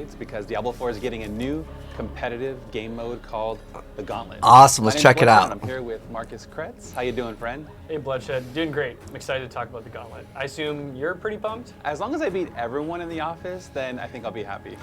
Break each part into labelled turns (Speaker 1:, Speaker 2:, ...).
Speaker 1: updates because Diablo 4 is getting a new competitive game mode called the Gauntlet.
Speaker 2: Awesome, let's check it out.
Speaker 1: I'm here with Marcus Kretz. How you doing, friend?
Speaker 3: Hey Bloodshed, doing great. I'm excited to talk about the Gauntlet. I assume you're pretty pumped?
Speaker 1: As long as I beat everyone in the office, then I think I'll be happy.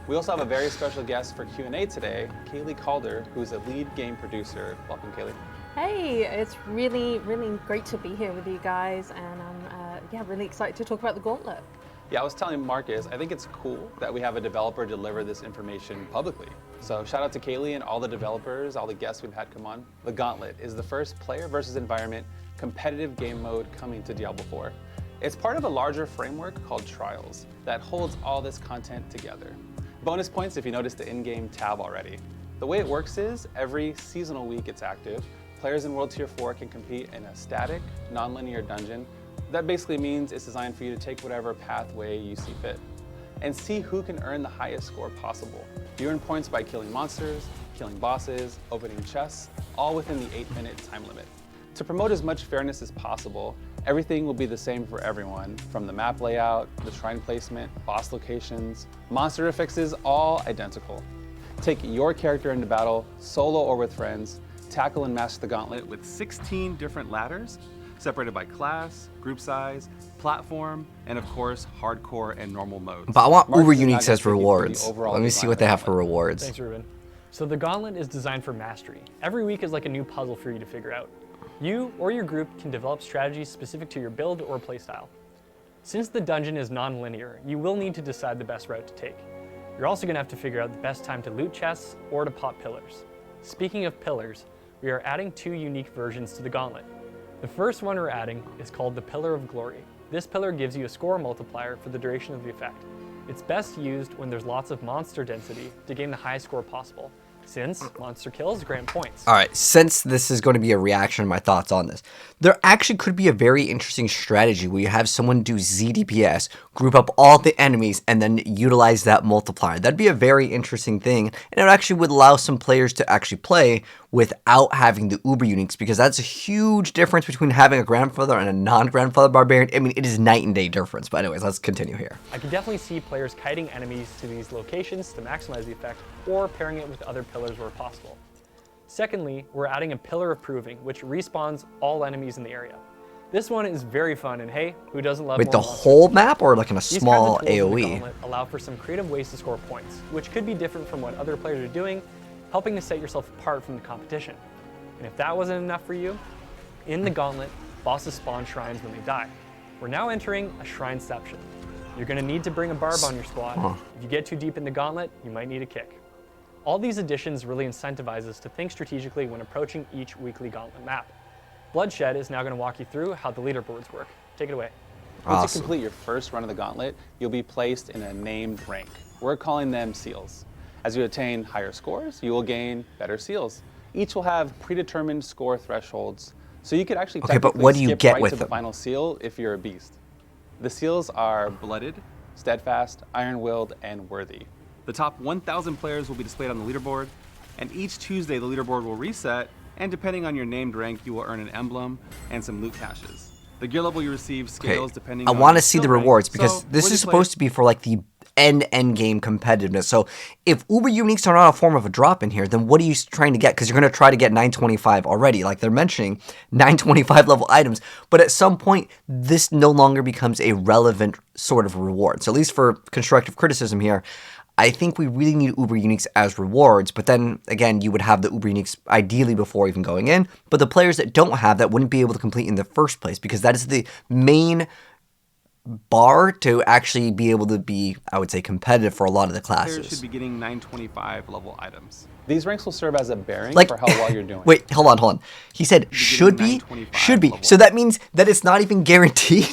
Speaker 1: We also have a very special guest for Q&A today, Kaylee Calder, who's a lead game producer. Welcome, Kaylee.
Speaker 4: Hey, it's really great to be here with you guys, and I'm really excited to talk about the Gauntlet.
Speaker 1: Yeah, I was telling Marcus, I think it's cool that we have a developer deliver this information publicly. So shout out to Kaylee and all the developers, all the guests we've had come on. The Gauntlet is the first player versus environment competitive game mode coming to Diablo 4. It's part of a larger framework called Trials that holds all this content together. Bonus points if you noticed the in-game tab already. The way it works is every seasonal week it's active. Players in World Tier 4 can compete in a static, non-linear dungeon. That basically means it's designed for you to take whatever pathway you see fit and see who can earn the highest score possible. You earn points by killing monsters, killing bosses, opening chests, all within the 8-minute time limit. To promote as much fairness as possible, everything will be the same for everyone, from the map layout, the shrine placement, boss locations, monster affixes, all identical. Take your character into battle, solo or with friends, tackle and master the Gauntlet with 16 different ladders, separated by class, group size, platform, and of course, hardcore and normal modes.
Speaker 2: But I want
Speaker 1: Marcus
Speaker 2: Uber Uniques as rewards. Let me see what they have for
Speaker 1: Gauntlet.
Speaker 2: rewards.
Speaker 3: Thanks, Ruben. So the Gauntlet is designed for mastery. Every week is like a new puzzle for you to figure out. You or your group can develop strategies specific to your build or playstyle. Since the dungeon is non-linear, you will need to decide the best route to take. You're also going to have to figure out the best time to loot chests or to pop pillars. Speaking of pillars, we are adding 2 unique versions to the Gauntlet. The first one we're adding is called the Pillar of Glory. This pillar gives you a score multiplier for the duration of the effect. It's best used when there's lots of monster density to gain the highest score possible, since monster kills grant points.
Speaker 2: All right, since this is going to be a reaction, my thoughts on this. There actually could be a very interesting strategy where you have someone do ZDPS, group up all the enemies, and then utilize that multiplier. That'd be a very interesting thing, and it actually would allow some players to actually play without having the Uber Uniques, because that's a huge difference between having a grandfather and a non-grandfather barbarian. I mean, it is night and day difference. But anyways, let's continue here.
Speaker 3: I can definitely see players kiting enemies to these locations to maximize the effect, or pairing it with other pillars where possible. Secondly, we're adding a Pillar of Proving, which respawns all enemies in the area. This one is very fun, and hey, who doesn't love
Speaker 2: Wait,
Speaker 3: more
Speaker 2: the
Speaker 3: monsters?
Speaker 2: whole map or like in a
Speaker 3: These
Speaker 2: small
Speaker 3: kinds of tools in the
Speaker 2: AoE?
Speaker 3: Gauntlet allow for some creative ways to score points, which could be different from what other players are doing, helping to set yourself apart from the competition. And if that wasn't enough for you, in the Gauntlet, bosses spawn shrines when they die. We're now entering a Shrineception. You're going to need to bring a barb on your squad. If you get too deep in the Gauntlet, you might need a kick. All these additions really incentivize us to think strategically when approaching each weekly Gauntlet map. Bloodshed is now going to walk you through how the leaderboards work. Take it away.
Speaker 1: Once you complete your first run of the Gauntlet, you'll be placed in a named rank. We're calling them seals. As you attain higher scores, you will gain better seals. Each will have predetermined score thresholds, so you could actually
Speaker 2: but what do you
Speaker 1: skip
Speaker 2: get
Speaker 1: right
Speaker 2: with
Speaker 1: to the
Speaker 2: them?
Speaker 1: final seal if you're a beast. The seals are Blooded, Steadfast, Iron-Willed, and Worthy. The top 1,000 players will be displayed on the leaderboard, and each Tuesday the leaderboard will reset, and depending on your named rank, you will earn an emblem and some loot caches. The gear level you receive scales depending on
Speaker 2: I want
Speaker 1: your
Speaker 2: to see
Speaker 1: skill
Speaker 2: the
Speaker 1: rank,
Speaker 2: rewards, because
Speaker 1: so
Speaker 2: this
Speaker 1: worthy
Speaker 2: is supposed to be for like the end game competitiveness. So if Uber Uniques are not a form of a drop in here, then what are you trying to get? Because you're going to try to get 925 already. Like they're mentioning 925 level items, but at some point this no longer becomes a relevant sort of reward. So at least for constructive criticism here, I think we really need Uber Uniques as rewards, but then again, you would have the Uber Uniques ideally before even going in, but the players that don't have that wouldn't be able to complete in the first place, because that is the main bar to actually be able to be, I would say, competitive for a lot of the
Speaker 1: players
Speaker 2: classes.
Speaker 1: should be getting 925 level items. These ranks will serve as a bearing
Speaker 2: Like,
Speaker 1: for how well you're doing.
Speaker 2: Wait, hold on. He said should be. So that means that it's not even guaranteed.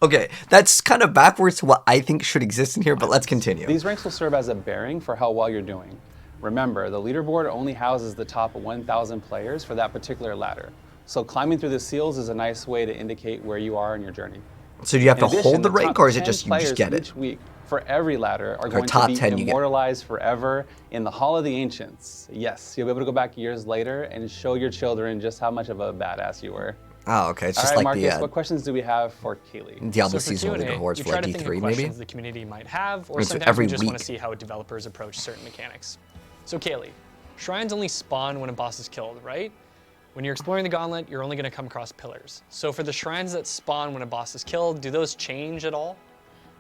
Speaker 2: Okay, that's kind of backwards to what I think should exist in here, but let's continue.
Speaker 1: These ranks will serve as a bearing for how well you're doing. Remember, the leaderboard only houses the top 1,000 players for that particular ladder. So climbing through the seals is a nice way to indicate where you are in your journey.
Speaker 2: So do you have to
Speaker 1: In addition,
Speaker 2: hold the rank,
Speaker 1: top
Speaker 2: or is it
Speaker 1: 10
Speaker 2: just you just
Speaker 1: players
Speaker 2: get it?
Speaker 1: Each week for every ladder are going
Speaker 2: top
Speaker 1: to
Speaker 2: 10
Speaker 1: be
Speaker 2: you get.
Speaker 1: immortalized forever in the Hall of the Ancients. Yes, you'll be able to go back years later and show your children just how much of a badass you were.
Speaker 2: Oh, okay. It's
Speaker 1: All
Speaker 2: just
Speaker 1: right,
Speaker 2: like
Speaker 1: Marcus, what questions do we have for Kaylee?
Speaker 2: Diablo
Speaker 3: So for
Speaker 2: seasonal
Speaker 3: Q&A,
Speaker 2: leaderboards
Speaker 3: we
Speaker 2: for
Speaker 3: try
Speaker 2: like
Speaker 3: to think of
Speaker 2: E3, maybe?
Speaker 3: questions the community might have, or
Speaker 2: It's
Speaker 3: sometimes
Speaker 2: every
Speaker 3: we just want
Speaker 2: week.
Speaker 3: to see how developers approach certain mechanics. So Kaylee, shrines only spawn when a boss is killed, right? When you're exploring the Gauntlet, you're only going to come across pillars. So for the shrines that spawn when a boss is killed, do those change at all?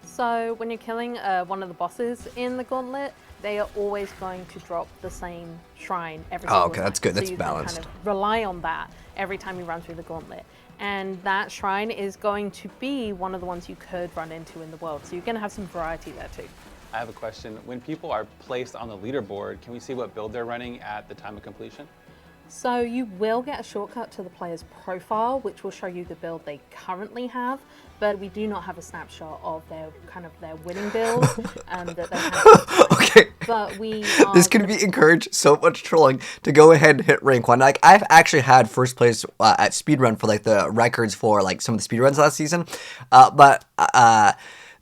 Speaker 4: So when you're killing one of the bosses in the Gauntlet, they are always going to drop the same shrine every single
Speaker 2: okay,
Speaker 4: time.
Speaker 2: that's good. That's
Speaker 4: so you
Speaker 2: balanced.
Speaker 4: can kind of rely on that every time you run through the Gauntlet. And that shrine is going to be one of the ones you could run into in the world. So you're going to have some variety there too.
Speaker 1: I have a question. When people are placed on the leaderboard, can we see what build they're running at the time of completion?
Speaker 4: So you will get a shortcut to the player's profile, which will show you the build they currently have, but we do not have a snapshot of their winning build that they have.
Speaker 2: Okay.
Speaker 4: But we
Speaker 2: This can be encouraged so much trolling to go ahead and hit rank 1. Like, I've actually had first place at speedrun for like the records for like some of the speedruns last season, but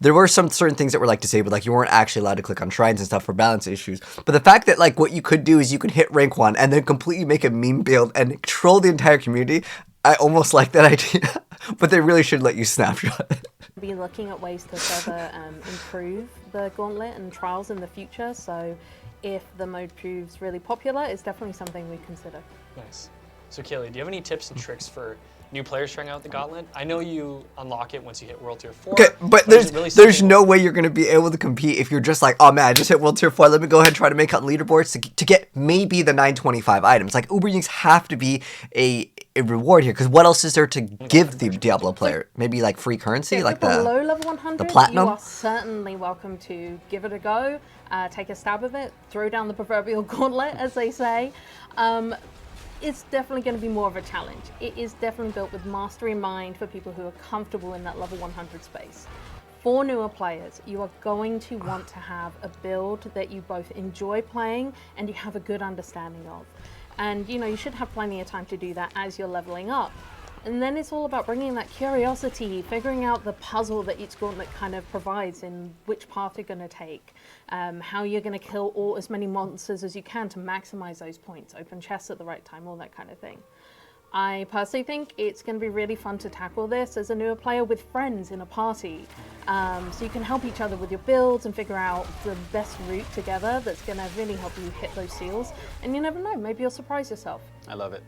Speaker 2: there were some certain things that were like disabled, like you weren't actually allowed to click on shrines and stuff for balance issues. But the fact that like what you could do is you could hit rank 1 and then completely make a meme build and troll the entire community, I almost like that idea. But they really should let you snapshot it.
Speaker 4: Be looking at ways to further improve the Gauntlet and trials in the future. So if the mode proves really popular, it's definitely something we consider.
Speaker 3: Nice. So Kaylee, do you have any tips and tricks for new players trying out the Gauntlet? I know you unlock it once you hit World Tier 4.
Speaker 2: Okay, but
Speaker 3: is it really
Speaker 2: there's
Speaker 3: simple?
Speaker 2: no way you're going to be able to compete if you're just like, oh man, I just hit World Tier 4, let me go ahead and try to make out leaderboards to get maybe the 925 items. Like, Uber Unix have to be a reward here, because what else is there to give the Diablo player? Maybe like free currency, like
Speaker 4: the
Speaker 2: the
Speaker 4: low level 100,
Speaker 2: the platinum?
Speaker 4: you are certainly welcome to give it a go, take a stab of it, throw down the proverbial gauntlet, as they say. It's definitely going to be more of a challenge. It is definitely built with mastery in mind for people who are comfortable in that level 100 space. For newer players, you are going to want to have a build that you both enjoy playing and you have a good understanding of. And you know, you should have plenty of time to do that as you're leveling up. And then it's all about bringing that curiosity, figuring out the puzzle that each gauntlet kind of provides in which path you're going to take, how you're going to kill as many monsters as you can to maximize those points, open chests at the right time, all that kind of thing. I personally think it's going to be really fun to tackle this as a newer player with friends in a party. So you can help each other with your builds and figure out the best route together that's going to really help you hit those seals. And you never know, maybe you'll surprise yourself.
Speaker 1: I love it.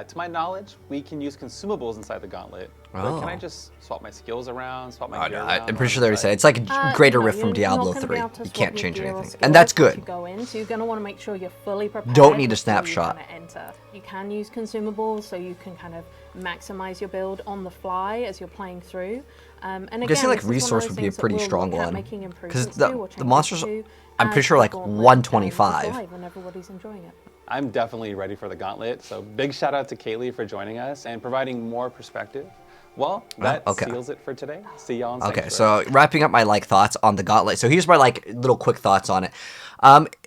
Speaker 1: To my knowledge, we can use consumables inside the Gauntlet. But can I just swap my skills around, swap my gear around?
Speaker 2: I'm pretty sure they already said it's like a greater rift from Diablo 3. You can't change anything. And that's good.
Speaker 4: You go in, so you're going to want to make sure you're fully prepared.
Speaker 2: Don't need a
Speaker 4: before
Speaker 2: snapshot.
Speaker 4: You enter. You can use consumables, so you can kind of maximize your build on the fly as you're playing through. And again,
Speaker 2: I'm guessing like
Speaker 4: this is one of
Speaker 2: resource
Speaker 4: those
Speaker 2: would be a
Speaker 4: things that
Speaker 2: pretty
Speaker 4: we'll
Speaker 2: strong
Speaker 4: look at
Speaker 2: one.
Speaker 4: making
Speaker 2: Because
Speaker 4: improvements to or
Speaker 2: the
Speaker 4: changes
Speaker 2: monsters,
Speaker 4: to
Speaker 2: I'm pretty
Speaker 4: as
Speaker 2: sure
Speaker 4: the
Speaker 2: like
Speaker 4: Gauntlet,
Speaker 2: 125.
Speaker 4: goes live and everybody's enjoying it.
Speaker 1: I'm definitely ready for the Gauntlet, so big shout out to Kaylee for joining us and providing more perspective. Well, that seals it for today. See y'all in
Speaker 2: Okay,
Speaker 1: Sanctuary.
Speaker 2: so wrapping up my like thoughts on the Gauntlet. So here's my like little quick thoughts on it.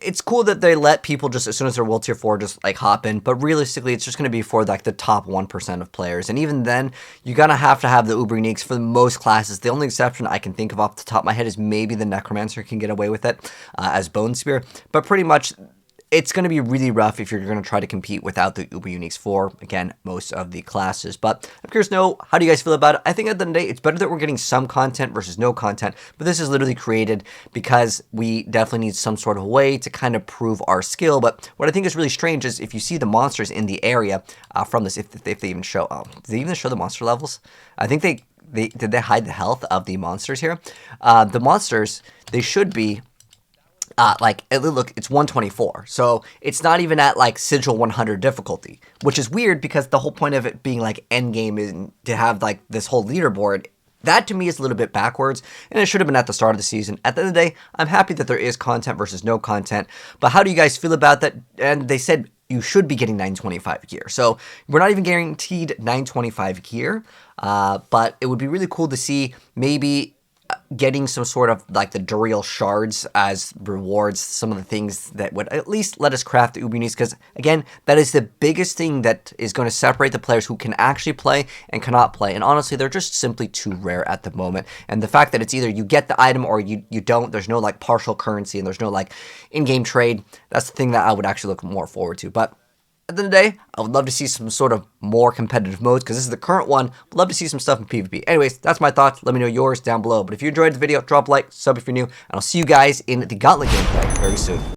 Speaker 2: It's cool that they let people just as soon as they're World Tier 4 just like hop in, but realistically it's just going to be for like the top 1% of players. And even then, you're going to have the Uber Uniques for most classes. The only exception I can think of off the top of my head is maybe the Necromancer can get away with it as Bone Spear. But pretty much it's going to be really rough if you're going to try to compete without the Uber Uniques for, again, most of the classes. But I'm curious to know, how do you guys feel about it? I think at the end of the day, it's better that we're getting some content versus no content. But this is literally created because we definitely need some sort of way to kind of prove our skill. But what I think is really strange is if you see the monsters in the area from this, if they even show, did they even show the monster levels? I think did they hide the health of the monsters here? The monsters, they should be look, it's 124, so it's not even at like Sigil 100 difficulty, which is weird because the whole point of it being like endgame is to have like this whole leaderboard. That to me is a little bit backwards, and it should have been at the start of the season. At the end of the day, I'm happy that there is content versus no content, but how do you guys feel about that? And they said you should be getting 925 gear, so we're not even guaranteed 925 gear, but it would be really cool to see maybe getting some sort of like the Duriel shards as rewards, some of the things that would at least let us craft the Uber Uniques, because again, that is the biggest thing that is going to separate the players who can actually play and cannot play. And honestly, they're just simply too rare at the moment. And the fact that it's either you get the item or you don't, there's no like partial currency and there's no like in-game trade, that's the thing that I would actually look more forward to. But At the end of the day, I would love to see some sort of more competitive modes because this is the current one. I'd love to see some stuff in PvP. Anyways, that's my thoughts. Let me know yours down below. But if you enjoyed the video, drop a like, sub if you're new, and I'll see you guys in the Gauntlet gameplay very soon.